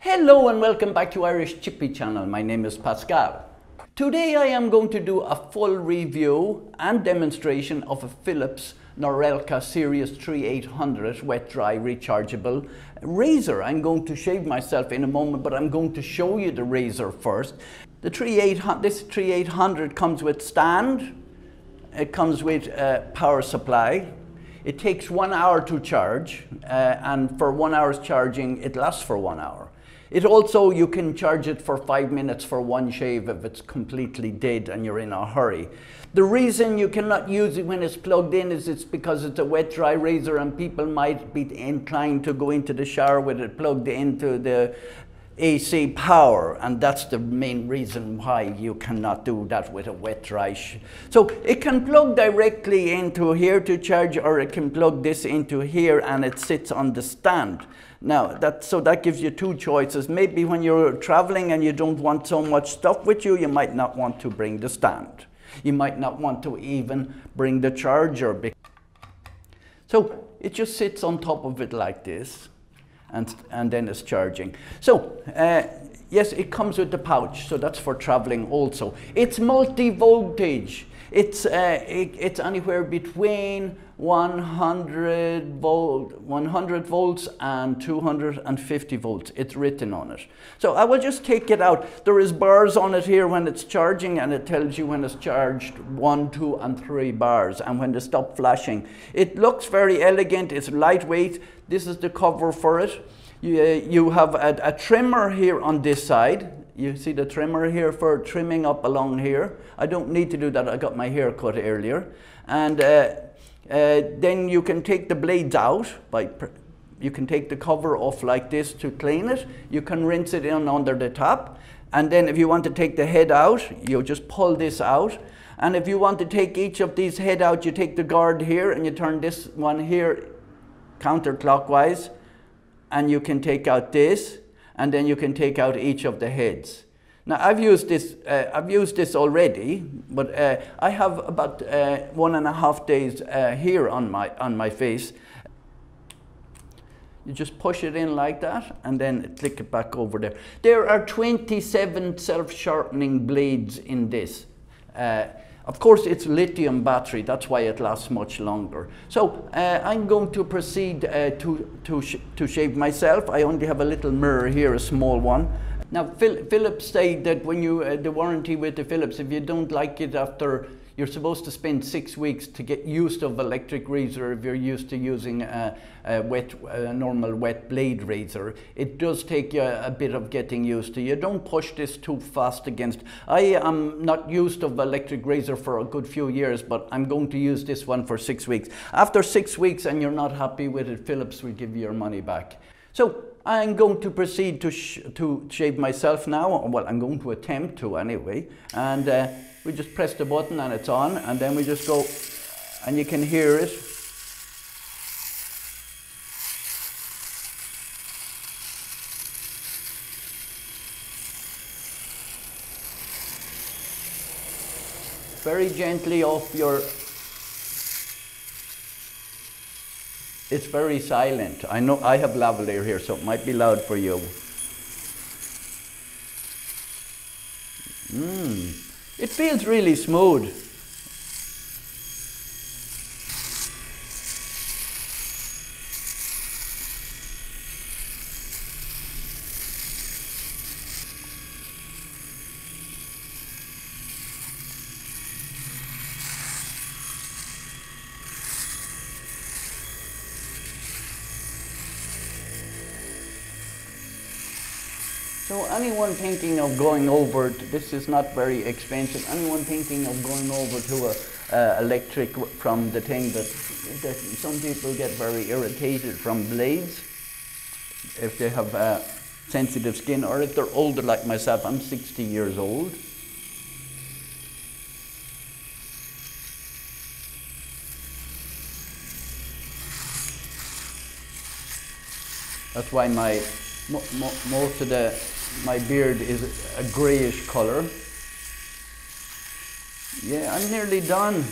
Hello and welcome back to Irish Chippy channel. My name is Pascal. Today I am going to do a full review and demonstration of a Philips Norelca Series 3800 wet dry rechargeable razor. I'm going to shave myself in a moment, but I'm going to show you the razor first. This 3800 comes with stand, it comes with a power supply. It takes 1 hour to charge, and for 1 hour's charging, it lasts for 1 hour. It also, you can charge it for 5 minutes for one shave if it's completely dead and you're in a hurry. The reason you cannot use it when it's plugged in is it's because it's a wet dry razor and people might be inclined to go into the shower with it plugged into the AC power, and that's the main reason why you cannot do that with a wet dry. So it can plug directly into here to charge, or it can plug this into here and it sits on the stand. Now that gives you two choices. Maybe when you're traveling and you don't want so much stuff with you, you might not want to bring the stand. You might not want to even bring the charger. So it just sits on top of it like this. And then it's charging. So yes, it comes with the pouch, so that's for traveling also. It's multi-voltage. It's anywhere between 100 volts and 250 volts. It's written on it. So I will just take it out. There is bars on it here when it's charging, and it tells you when it's charged 1, 2, and 3 bars, and when they stop flashing. It looks very elegant. It's lightweight. This is the cover for it. You have a trimmer here on this side. You see the trimmer here for trimming up along here. I don't need to do that. I got my hair cut earlier. And then you can take the blades out. You can take the cover off like this to clean it. You can rinse it in under the top. And then if you want to take the head out, you just pull this out. And if you want to take each of these head out, you take the guard here and you turn this one here counterclockwise, and you can take out this, and then you can take out each of the heads. Now I've used this already, but I have about 1.5 days here on my face. You just push it in like that and then click it back over there. There are 27 self-sharpening blades in this. Of course, it's lithium battery, that's why it lasts much longer. So I'm going to proceed to shave myself. I only have a little mirror here, a small one. Now, Philips say that when you, the warranty with the Philips, if you don't like it after, you're supposed to spend 6 weeks to get used to electric razor if you're used to using a normal wet blade razor. It does take you a bit of getting used to. You don't push this too fast against. I am not used to electric razor for a good few years, but I'm going to use this one for 6 weeks. After 6 weeks and you're not happy with it, Philips will give you your money back. So I'm going to proceed to shave myself now. Well, I'm going to attempt to anyway. And we just press the button and it's on, and then we just go, and you can hear it. Very gently off your, it's very silent. I know I have lavalier here, so it might be loud for you. It feels really smooth. So anyone thinking of going over, this is not very expensive, anyone thinking of going over to a electric from the thing that some people get very irritated from blades if they have sensitive skin, or if they're older like myself. I'm 60 years old. That's why most of my beard is a grayish color. Yeah, I'm nearly done.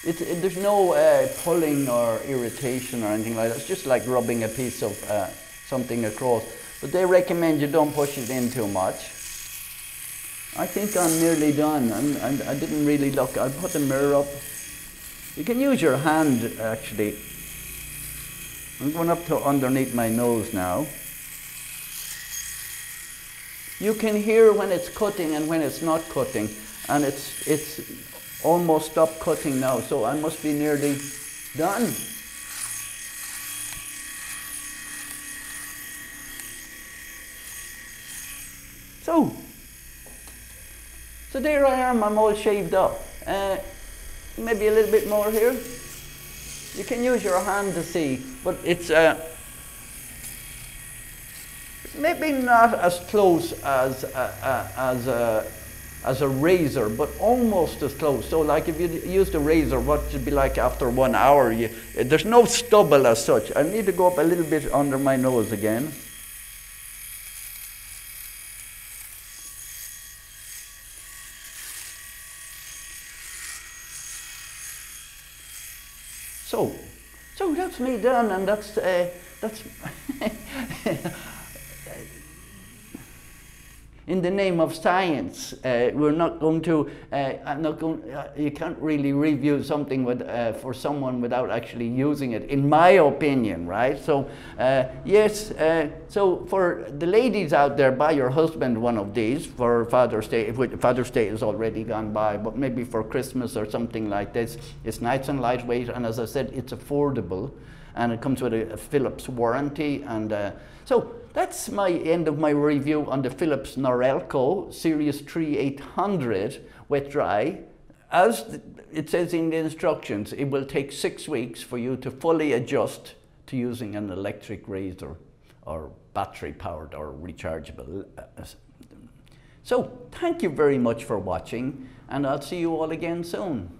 There's no pulling or irritation or anything like that. It's just like rubbing a piece of something across. But they recommend you don't push it in too much. I think I'm nearly done. I didn't really look. I'll put the mirror up. You can use your hand, actually. I'm going up to underneath my nose now. You can hear when it's cutting and when it's not cutting. And it's almost stopped cutting now, so I must be nearly done. So there I am, I'm all shaved up. Maybe a little bit more here. You can use your hand to see, but it's maybe not as close as a razor, but almost as close. So like if you used a razor, what should be like after 1 hour? There's no stubble as such. I need to go up a little bit under my nose again. So that's me done, and that's in the name of science. We're not going to. I'm not going. You can't really review something for someone without actually using it, in my opinion, right? So yes. So for the ladies out there, buy your husband one of these for Father's Day. Father's Day is already gone by, but maybe for Christmas or something like this. It's nice and lightweight, and as I said, it's affordable, and it comes with a Philips warranty. And so that's my end of my review on the Philips Norelco Series 3800 wet dry. As it says in the instructions, it will take 6 weeks for you to fully adjust to using an electric razor or battery powered or rechargeable. So thank you very much for watching, and I'll see you all again soon.